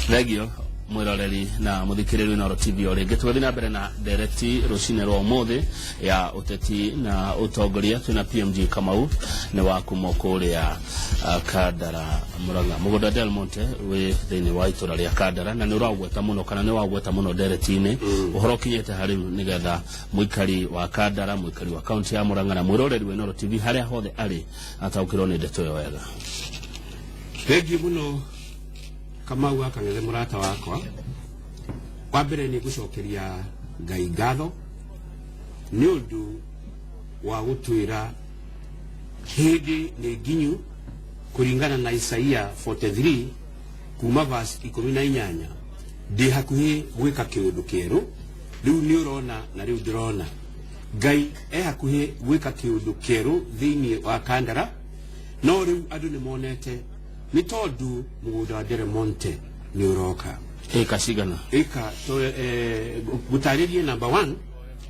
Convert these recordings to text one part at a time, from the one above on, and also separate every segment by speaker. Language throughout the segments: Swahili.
Speaker 1: Legio mwiroreri na muthikiriru na TV ore ngetugathi na mbere na dereti rucine rwa mothe ya uteti na utongoria tuna PMG Kamau ne wa kumokuria Kandara Muranga Mugoda Del Monte we thini wa itura ria Kandara na ni uragweta muno kana ni wagweta muno dereti-ini uhoro kinyete hari nigetha muikari wa Kandara muikari wa county ya Muranga na mwiroreri we Noro TV haria hothe ari ataukirwo ni ndeto yo wega.
Speaker 2: Thank you muno Kamau akang'ethe murata wakwa wa mbere ni gucokeria Ngai ngatho ni undu wa gutwira hindi ni nginyu kuringana na Isaia 43 kuma verse 18 ndi hakuhi gwika kiundu kieru riu ni urona na riu ndirona Ngai hakuhi gwika kiundu kieru thiini wa Kandara no riu andu ni monete ni tondu muguda wa Del Monte ni uroka
Speaker 1: eka cigana
Speaker 2: eka to gutaririe number 1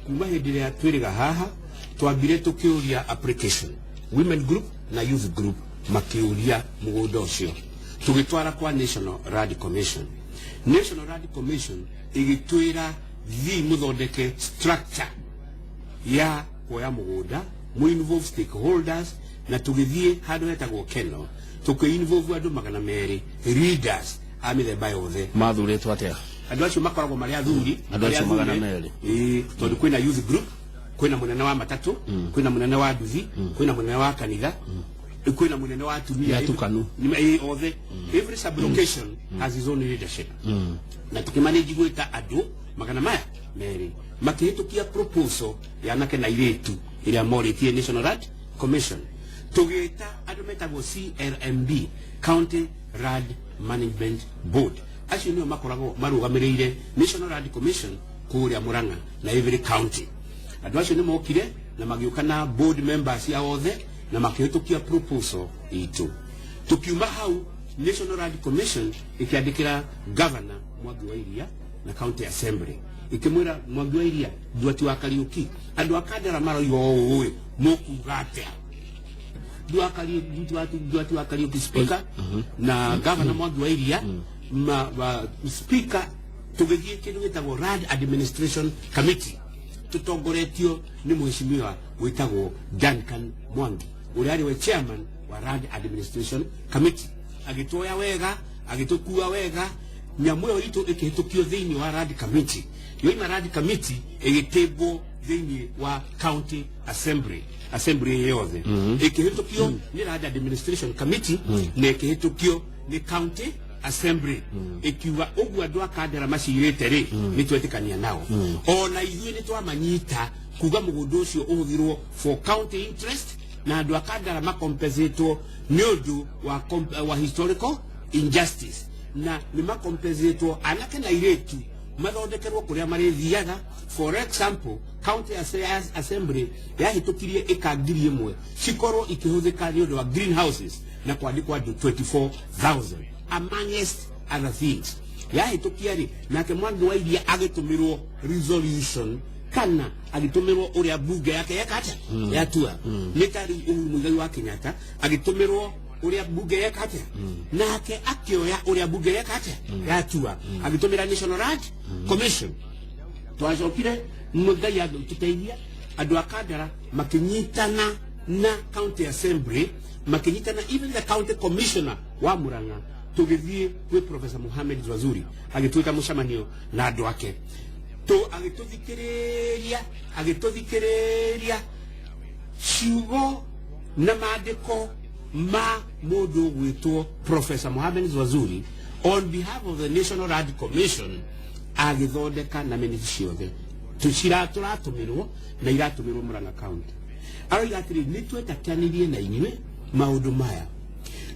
Speaker 2: kuma hindi ya twiriga haha twambire tukiuria application women group na youth group makiuria muguda ucio tugitwara kwa National Land Commission. National Land Commission igitwira thi muthondeke structure ya kuoya muguda mu involve stakeholders na tugithie handu hetagwo Keno tuki-involve andu 200 readers amithemba yothe
Speaker 1: mathuritwo atia
Speaker 2: andu acio makoragwo mari athuri
Speaker 1: andu acio 200
Speaker 2: tondu kwina youth group kwina munene wa matatu kwina munene wa nduthi kwina munene wa kanitha kwina munene wa atumia
Speaker 1: tukanu
Speaker 2: othe every sub location has his own leadership na tukimanage gwita andu 200 makihitukia proposal ya nake na iretu iria moritie National Land Commission tugita andu metagwo CLMB County Land Management Board acio nio makoragwo marugamiriire National Land Commission kuria Muranga na every county andu acio ni mokire na magiuka na board members ya othe na makihitukia proposal itu tukiuma hau National Land Commission ikiandikira governor Mwangi wa Iria na county assembly ikimwira Mwangi wa Iria Nduati wa Kariuki andu a Kandara maroigo uwe mukugate Nduati wa Kariuki speaker na governor Mwangi wa Iria speaker tugithie kindu gitagwo Land Administration Committee tutongoretio ni mheshimiwa witagwo Duncan Mwangi uri ari we chairman wa Land Administration Committee agitoya wega agitukua wega nyamu yo itu ikihitukio thiini wa Land Committee yo ina Land Committee igitebwo thiini wa County Assembly yothe ikihitukio ni Land Administration Committee na ikihitukio ni County Assembly ikiwa ogwa ndo akandara macirite ri ni twetikania nao ona ithui ni twamanyita kuga mugundo ucio uhuthirwo for county interest na andu akandara makompensato ni undu wa historical injustice na ni makompensato anake na iretu mathondekerwo kuria marithiaga for example County Assembly ya hitukirie ekangiri imwe cikorwo ikihuthika ni undu wa greenhouses na kwandikwa 24,000 amongst other things ya hitukia ri nake Mwangi wa Iria agitumirwo resolution kana agitumirwo uria bunge yake yakata yatua nikari Muigai wa Kenyatta agitumirwo uria bunge yakata nake akioya uria bunge yakata yatua agitumira National Land Commission twacokire Muigai agituteithia andu a Kandara makinyitana na County Assembly makinyitana even the County Commissioner wa Muranga tugithie kwi Professor Mohamed Zwazuri agituika mushamanio na andu ake to agituthikiriria ciugo na maandiko ma mundu gwitwo Professor Mohamed Zwazuri on behalf of the National Land Commission agithondeka na minutes ciothe turatumirwo na iratumirwo Muranga County aroiga atiri ni twetakanirie na inywe maundu maya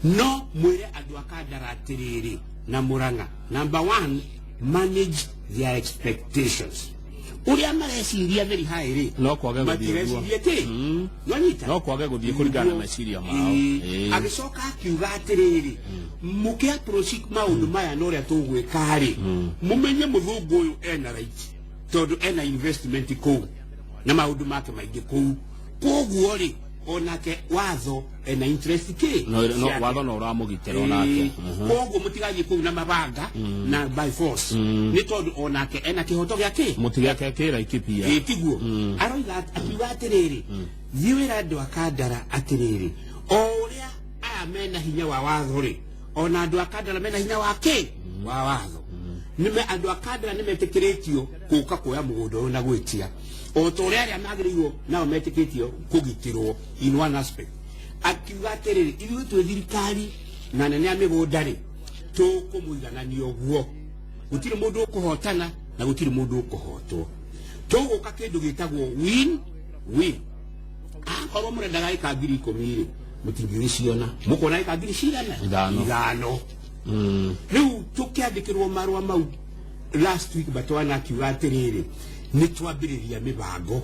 Speaker 2: no mwire andu a Kandara atiriri na Muranga number 1 manage their expectations uria mareciria very high ri
Speaker 1: no kwage guthie
Speaker 2: no
Speaker 1: kwage guthie kuringana na ciria mao
Speaker 2: agicoka akiuga atiriri muke approach maundu maya no ria tugwika ri mumenye muthungu uyu ena right tondu ena investment ku na maundu make maingi ku koguo ri onake watho ena interest ke
Speaker 1: no watho no ramugitero nake
Speaker 2: koguo mutigaye ku na mabanga na by force ni tondu onake ena kihoto giake
Speaker 1: mutigake kira ikipia
Speaker 2: tiguo aroiga akiuga atiriri thiwira andu akandara atiriri o uria amena hinya wa watho ri ona andu akandara mena hinya wake wa watho nime andu akandara nimetekiritio kuka kuya mugundo na gwitia o tore aria magiriwo nao metikitio kugitirwo in one aspect akiuga atiriri ithuĩ twĩ thirikari na nene a mĩgũnda rĩ tũkũmũiganania ũguo gũtirĩ mũndũ ũkũhotana na gũtirĩ mũndũ ũkũhotwo tũgũka kĩndũ gĩtagwo win win akorwo mũrendaga ĩka ngiri 10 rĩ mũtingĩgĩciona mũkona ĩka ngiri cigana ithano rĩu tũkĩandĩkĩrwo marũa mau last week Batwana akiuga atiriri ni twambiriria mibango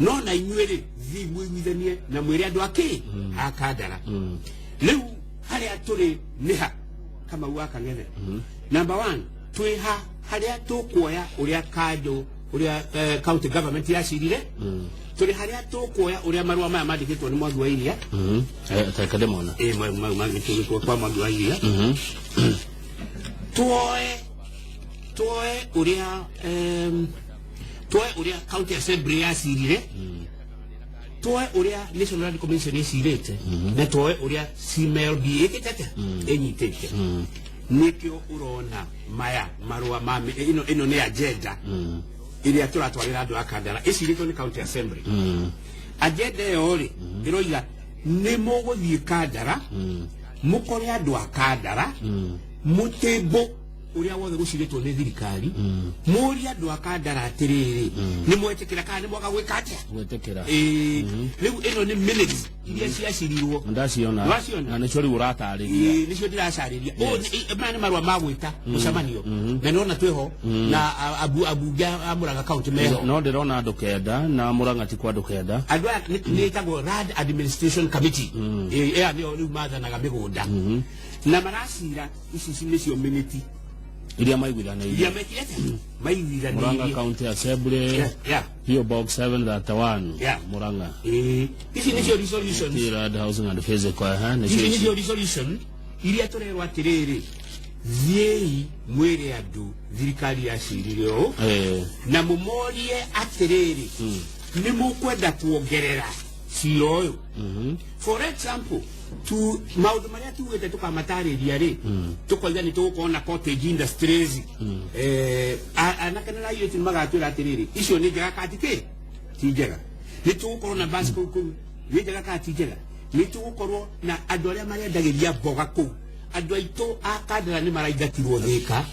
Speaker 2: no na inyuĩ thi mwithanie na mwĩre andu ake akandara riu haria turi niha kama waka ngethe number 1 twiha haria tukuoya uria kado uria county government yacirire turi haria tukuoya uria marua maya mandikitwo ni mwangi wa iria
Speaker 1: takademona
Speaker 2: mandikitwo kwa mwangi wa iria tuoe uria tuoe uria county assembly yacirire tuoe uria national land commission yacirite na tuoe uria CMLB ikitete enyitete nikio urona maya marua mami ino ni agenda iria turatwarira andu akandara iciritwo ni county assembly agenda yori iroiga ni muguthie kandara mukore andu akandara mutembo uria wothe guciritwo ni thirikari muria andu akandara atiriri ni mwetekera kana ni mwaga gwika atia
Speaker 1: gwetekera
Speaker 2: riu ino ni minutes iria ciacirirwo
Speaker 1: ndaciona na ni cori uratariria
Speaker 2: ni cio ndiracariria mani marua magwita mucamanio na nona tweho na abuja amuraga county meho
Speaker 1: no ndirona andu kenda na muranga ti kwa andu kenda
Speaker 2: andu ni tagwo Land Administration Committee nio riu mathanaga migunda na maracira ici nicio minute
Speaker 1: iria maiguithanirie
Speaker 2: Muranga
Speaker 1: County Assembly PO Box 731 Muranga
Speaker 2: ici nicio resolutions
Speaker 1: Tirad Housing and Physical
Speaker 2: ici nicio resolution iria turerwa atiriri thiei mwire andu thirikari yacirire o na mumorie atiriri ni mukwenda kuongerera cio uyu for example tu maundu maria tuwete tukamatariria ri tukoiga ni tukona cottage industries anakanira iyo timagatura atiriri icio ni njega katike ti njega ni tukorwo na basi ku ni njega katike ni tukorwo na andu aria marendagiria mboga ku andu aitu akandara ni maraigatirwo thika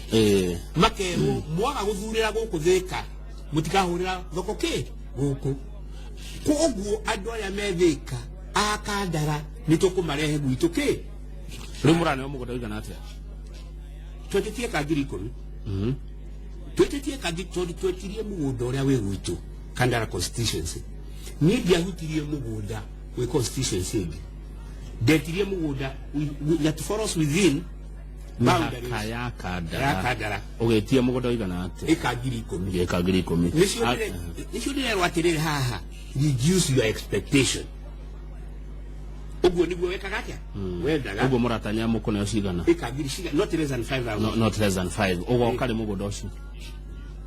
Speaker 2: makerwo mwaga guthurira guku thika mutikahurira thoko ke guku koguo andu aria methika akandara nitukumarehe gwitu ki
Speaker 1: rimurane wa mugoda igana atia
Speaker 2: twetetie kangiri 10 twetetie kangiri twetirie mugoda uria wi gwitu Kandara constituency ni ndiahutirie mugoda wi constituency ndetirie mugoda that for us within boundaries
Speaker 1: ya Kandara ugetie mugoda igana atia
Speaker 2: ikangiri
Speaker 1: 10
Speaker 2: nicio ndirerwo atiriri haha reduce your expectation ugo niguo wekaga atia wendaga
Speaker 1: ugo muratanya mukone ucigana
Speaker 2: ikangiri ciga not less than 5,000
Speaker 1: not less than 5 ugo kali mugoda ucio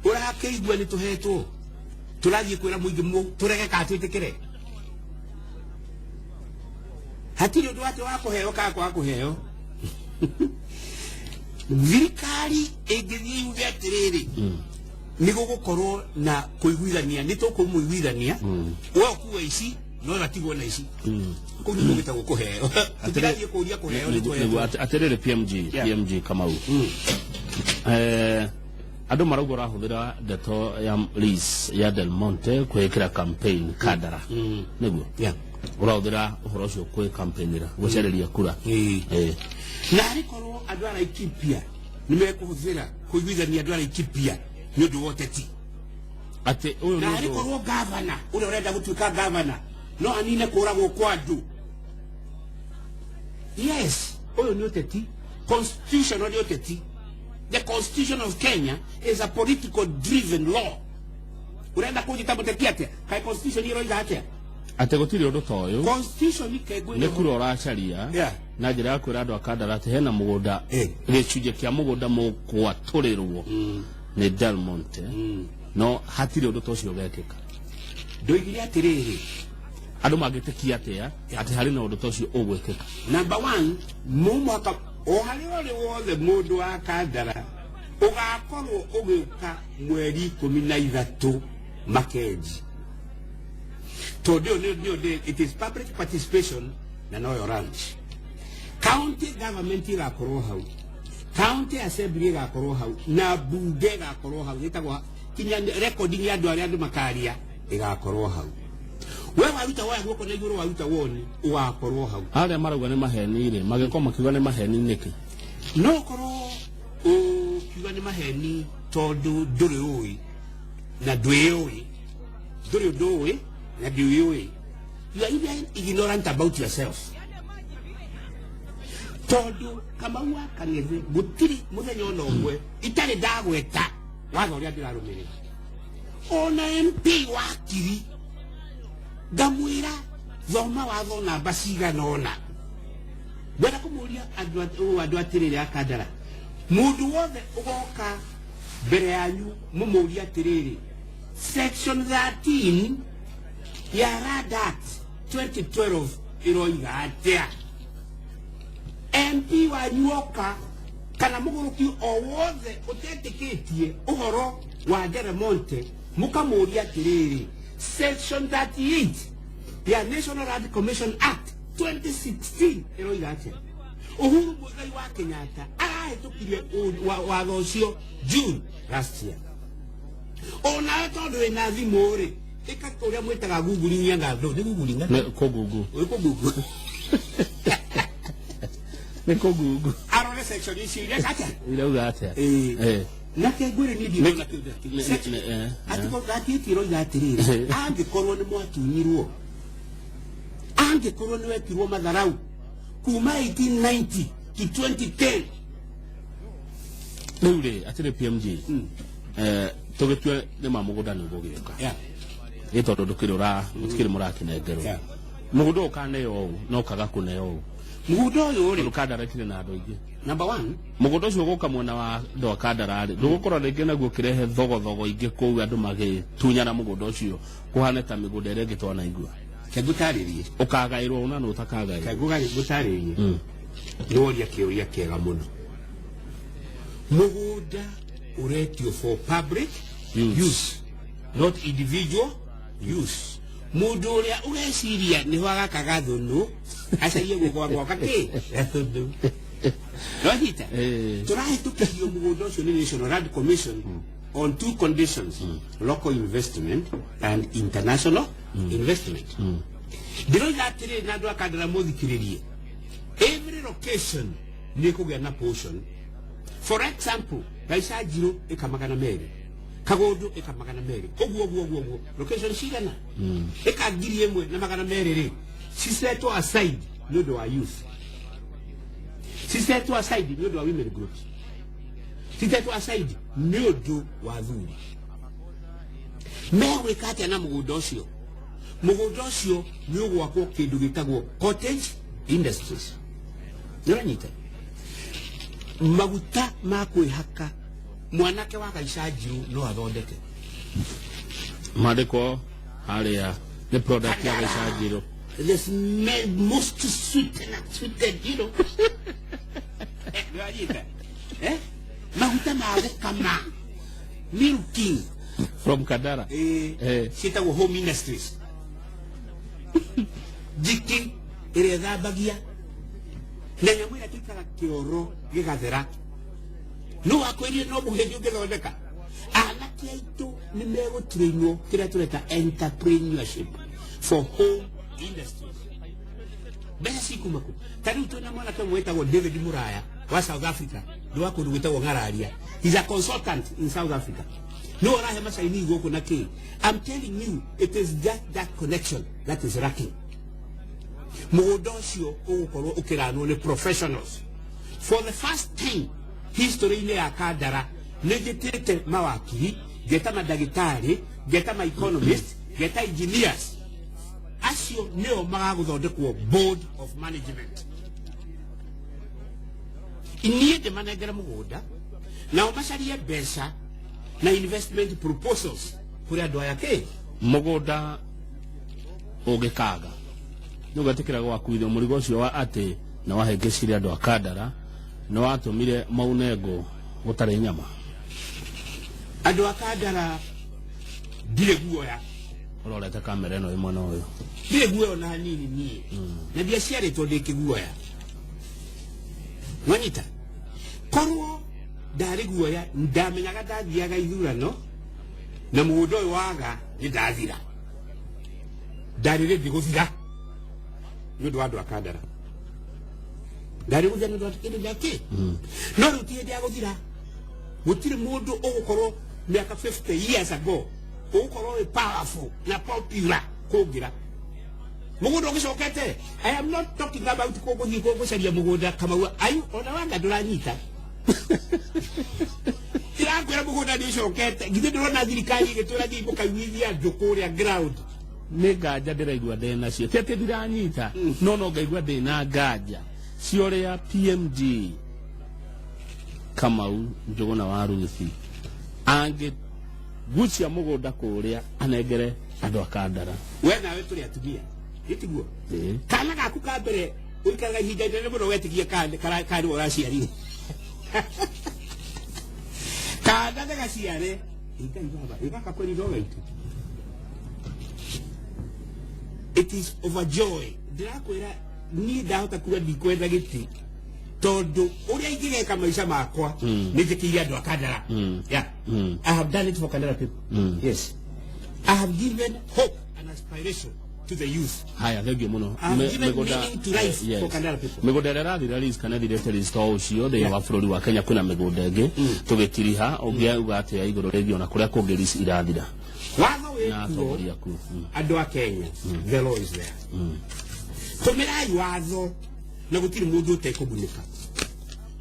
Speaker 2: urakeigua ni tuhetwo turathie kwira muingi mu turege ka twitikire hatiri undu wake wa kuheo ka kwa kuheo thirikari ingithie yuge atiriri ni gugukorwo na kuiguithania ni tukumuiguithania we kuwa ici no batigwo na ici kuri mugita gukuheo atirathie kuria kuheo ni tuhe
Speaker 1: atiriri PMG Kamau andu marauga huthira ndeto ya Liz ya Del Monte kwikira campaign Kandara niguo urahuthira uhoro ucio kwi campaignira gucereria kura
Speaker 2: na rikorwo andu ara ikipia nimekuhuthira kuiguithania andu ara ikipia ni undu woteti
Speaker 1: ati uyu
Speaker 2: na rikorwo governor ule urenda gutuika governor no anine kuragwo kwa andu yes uyu ni uteti constitutional uteti. The Constitution of Kenya is a political driven law. Urenda kujita muteti atia kai constitution iro iga atia
Speaker 1: ate gutiri undu toyo
Speaker 2: constitution kegwe
Speaker 1: ne kuro racaria na njira ya kwira andu akandara ati hena mugunda gicunje kia mugunda mugwaturirwo ni Del Monte no hatiri undu tocio gekeka
Speaker 2: ndoigire atiriri
Speaker 1: andu magitikia atia ati hari na undu tocio ugwekeka.
Speaker 2: Number 1 mumwaka ohari ori wothe mundu akandara ugakorwo ugiuka mweri 13 Makenji. It is public participation na no ranch. County government igakorwo hau, county assembly igakorwo hau, na bunge igakorwo hau. Gitagwa kinya recording ya andu aria andu makaria igakorwo hau. Wewe waruta waya guko na iguru waruta woni ugakorwo hau.
Speaker 1: Aria marauga ni maheni ri mageko makiuga ni maheni niki
Speaker 2: no korwo kiuga ni maheni tondu nduri ui na ndui ui nduri ndui na ndui ui. You are even ignorant about yourself. Tondu kama waka ngeze gutiri muthenya ona umwe itari ndagweta watho uria ndirarumire ona MP wakiri ndamwira thoma watho namba cigana ona gwenda kumuria andu atiriri akandara mundu wothe ugoka mbere yanyu mumuria atiriri section 13 ya Radat 2012 iroiga atia MP wanyu oka kana muguruki o wothe utetikitie uhoro wa Del Monte mukamuria atiriri section 38 ya National Land Commission Act 2016 iroiga atia Uhuru Muigai wa Kenyatta ahitukirie watho ucio June last year. Ona tondu ina thimu ri ikakuria mwitaga Google nyanga ndo ni Google ngana
Speaker 1: ko Google
Speaker 2: ne ko Google arone section isi ile kata
Speaker 1: ile atia
Speaker 2: na kegwire ni ndi na kida atiko gati tiro ya tirire ange korwo ni mwatunyirwo ange korwo ni wetirwo matharau kuma 1890 to 2010
Speaker 1: Nure atire PMG tugitwe ni mamugunda ni gugioka ito ndukirura mutikiri murakinengerwo mugundo ukane yo no kaga kune yo mugundo yo ri ukandara kire na andu ingi. Number 1 mugundo ucio guka mwena wa ndo akandara ri ndugukora ringi naguo kirehe thogo ingi kou andu magitunyana mugundo ucio kuhane ta migunda ire ngitwana igua kegutaririe ukagairwo una no utakagairwo kegutaririe ndoria kiuria kiega muno mugunda uretio for public use not individual use. Mundu uria ureciria ni wagakaga thunu acaie gugwa kake thunu no hita turahitukirio mugunda ucio ni National Land Commission on 2 conditions local investment and international investment. Diro yatire na ndo akandara muthikiririe every location ni kugia na portion. For example Gaisa Jiro ekamagana meri Kagodo ekamagana meri oguo location cigana ekagiri emwe na magana meri ri cisetwo aside no do youth cisetwo aside no do women groups cisetwo aside no do wa thuri mewe kati na mugundo ucio ni ugwakwo kindu gitagwo cottage industries niranyita maguta makwihaka mwanake wa Gaisa Jiro no athondeke madeko haria the product ya Gaisa Jiro this most sweet you know maguta kama milking
Speaker 2: from Kadara
Speaker 1: sita wo home ministries jiki ere dhabagia na nyamwira tikara kioro gigathera no akwiri no buheju githondeka anake aitu ni mego trainwo kira tureta entrepreneurship for home industries besa sikumako tari utona mwana kama wetagwo David Muraya wa South Africa ndo wako wetagwo Ngararia. He's a consultant in South Africa. No rahe masaini goko na ke. I'm telling you, it is just that connection that is lacking. Mugodosio okoro okirano le professionals. For the first time history ile akadara negetete mawakili, geta madagitari, geta ma economists, geta engineers. As
Speaker 2: acio neo magaguthondekwo board of management inie ndemanengera mugunda nao macarie mbeca na investment proposals kuri andu aya ke
Speaker 1: mugunda ugikaga nugatikira gwakuithio murigo ucio wa ati na wahengecire andu akandara no watumire maunengo gutare nyama
Speaker 2: andu akandara ndire guoya
Speaker 1: urorete kamera ino imwe na uyu
Speaker 2: ndire guoya na nini nie na bia ciaritwo ndikiguoya mwanyita korwo ndari guoya ndamenyaga ndathiaga ithurano na mugunda uyu waga nindathira ndari rendi guthira nĩ ũndũ wa andũ akandara ndari guthira nĩ ũndũ wa kĩndũ gĩake no rĩu ti hĩndĩ ya gũthira gũtirĩ mũndũ ũgũkorwo mĩaka 50 years ago ũgũkorwo wĩ powerful na popular kũngĩra mũgũnda ũgĩcokete. I am not talking about kũgũthiĩ gũcaria mũgũnda Kamau ayu ona wanga ndũranyita irakwĩra mũgũnda nĩ ũcokete githĩ ndĩrona thirikari ĩgĩtwĩra thiĩ mũkaiguithia andũ kũrĩa ground
Speaker 1: nĩ nganja ndĩraigua ndĩ nacio ti atĩ ndiranyita no ngaigua ndĩ na nganja cioria PMG Kamau Njuguna wa Ruthi angĩ gucia mũgũnda kũrĩa anengere andũ akandara
Speaker 2: we nawe tũrĩ atumia gĩtiguo kana gaku ka mbere ũikaraga ihinda inene mũno wetigie kana ũraciarire kana ndagaciare Ngai baba igaka kweli ndo gaitu. It is overjoy ndirakwira ni ndahota kuga ndikwenda giti tondu uria ingigeka maisha makwa ni njikiria andu akandara. Yeah. I have done it for Kandara people. Yes, I have given hope and aspiration to the youth.
Speaker 1: Haya thegio muno
Speaker 2: megoda to life for Kandara people.
Speaker 1: Megoda rathira ris kana director store ucio the wa bururi wa Kenya kuna megoda ingi tugitiriha ogia uga ati ya iguru regio na kuria kungiris irathira
Speaker 2: watho weku andu a Kenya. The law is there. Tumirai watho na gutiri mundu utekubunika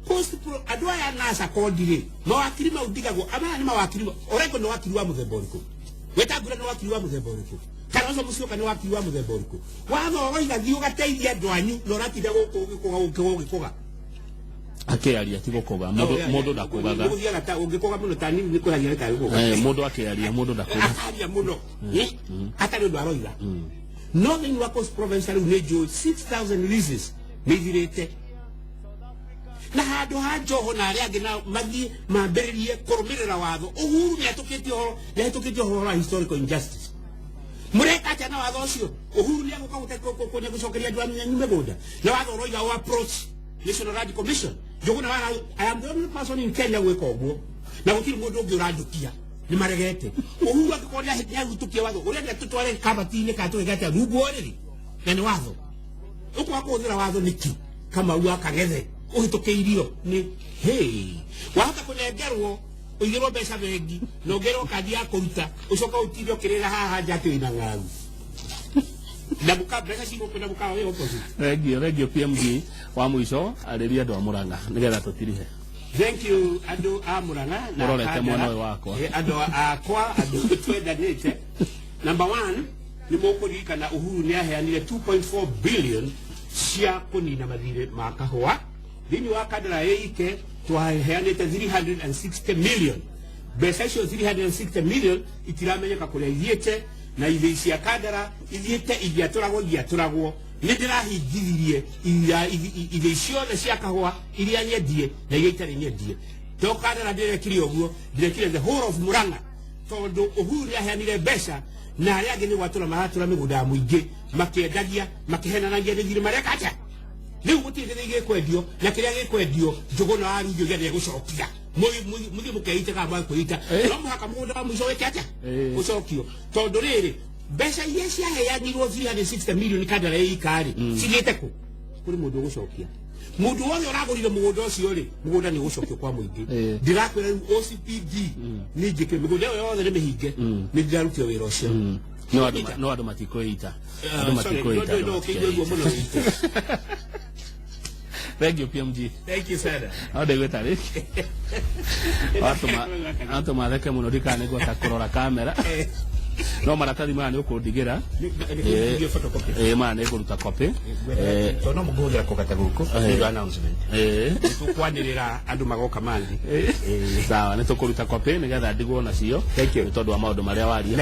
Speaker 2: post pro andu aya nasa kodire no wakiri maudigago amana ni mawakiri oreko no wakiri wa muthemba uriku wetagura no wakiri wa muthemba uriku kana uzo mucio kana wakiri wa muthemba uriku watho oiga thiu gateithia andu anyu no ratida gukugikuga
Speaker 1: akiaria ti gukuga mundu ndakugaga
Speaker 2: guthiaga ta ungikuga muno tani ni kuhagia ta gukuga
Speaker 1: mundu akiaria mundu ndakuga
Speaker 2: akiaria muno atari ndu aroiga Northern West Provincial Unejo 6,000 leases mithirite na handu ha njoho na aria angi na mathi mambiririe kurumirira watho Uhuru ni atukitio horo wa historical injustice mureka atia na watho ucio Uhuru ni aguka gutekonya gucokeria andu amenya migunda na watho roiga wa approach National Land Commission Njuguna wa I am the only person in Kenya gwika uguo na gutiri mundu ungi urandukia ni maregete Uhuru akikonia hinya gutukia watho uria ndia tutware kabati-ini ka tugegete rungu oriri na ni watho uko akuthira watho niki kama uwa kagethe uhitukiirio ni hey wahota kunengerwo uigirwo mbeca bengi na ongerwo kandi ya kuruta ucoka utirio kirira haha njati wina ng'aru na muka mbeca cigo kwina muka we opposite
Speaker 1: regio PMG wa mwisho ariria andu a Murang'a nigetha tutirihe.
Speaker 2: Thank you andu a Murang'a
Speaker 1: na urorete mwana we wakwa
Speaker 2: andu akwa andu twendanite. Number 1 ni mukuririkana Uhuru ni aheanire 2.4 billion cia kunina mathire ma kahua thini wa Kandara yeike twaheanite 360 million mbeca icio 360 million itiramenyeka kuria ithiite na ithii cia Kandara ithiite igiaturagwo ni ndirahingithirie ithii ciothe cia kahua iria nyendie na iria itari nyendie to Kandara ndirekire uguo ndirekire the whole of Murang'a tondu Uhuru ni aheanire mbeca na aria angi ni gwatura maratura migunda ya muingi makiendagia makihenanagia thiri mareka atia riu gutire thigi kwendio na kiria gikwendio Njuguna wa Ruthi gethie gucokia muthi mukeite ka mwa kuita no muhaka mugunda wa mwisho weke atia gucokio tondu riri mbeca iria ciaheanirwo 360 million Kandara ikari cigite ku kuri mundu gucokia mundu wothe uragurire mugunda ucio ri mugunda ni gucokio kwa muingi ndirakwira OCPD ni njike migunda yo yothe ni mihinge ni ndirarutio wira ucio
Speaker 1: no andu matikoita Thank you PMG.
Speaker 2: Thank you sir.
Speaker 1: Ode gwetari watu matheke muno ndikane gwata kurora kamera no maratathi maya nĩ ũkũndigĩra
Speaker 2: Ndio photocopy.
Speaker 1: maya nĩ ngũruta copy
Speaker 2: no mũgũthĩra kũgata gũkũ nĩ announcement tũkwanĩrĩra andũ magoka mandi
Speaker 1: sawa nĩ tũkũruta copy nĩgetha ndigwo nacio nĩ tondũ wa maũndũ marĩa waria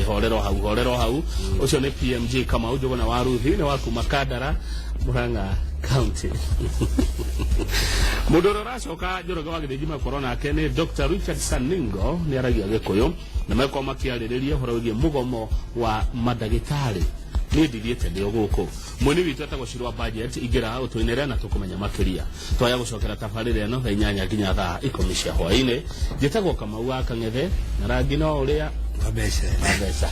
Speaker 1: horero hau ũcio nĩ PMG Kamau Njũgũna wa Ruthi nĩ wa kuma Kandara Murang'a County mũndũ ũrĩa ũracoka Njoroge wa Gĩthĩnji corona nake nĩ Dr. Richard Saningo nĩ aragia Gĩkũyũ na meko makiarĩrĩria ũhoro wĩgiĩ mũgomo wa mandagĩtarĩ nĩ ndithiĩte ndĩ gũkũ mwene witũ atagũcirwa budget ingĩra ũtũinĩre na tũkũmenya makĩria twaya gũcokera tabarĩra ĩno thaa 8 nginya thaa 10 cia hwaĩ-inĩ njĩtagwo Kamau wa Kang'ethe na rangi no ũrĩa
Speaker 2: mbeca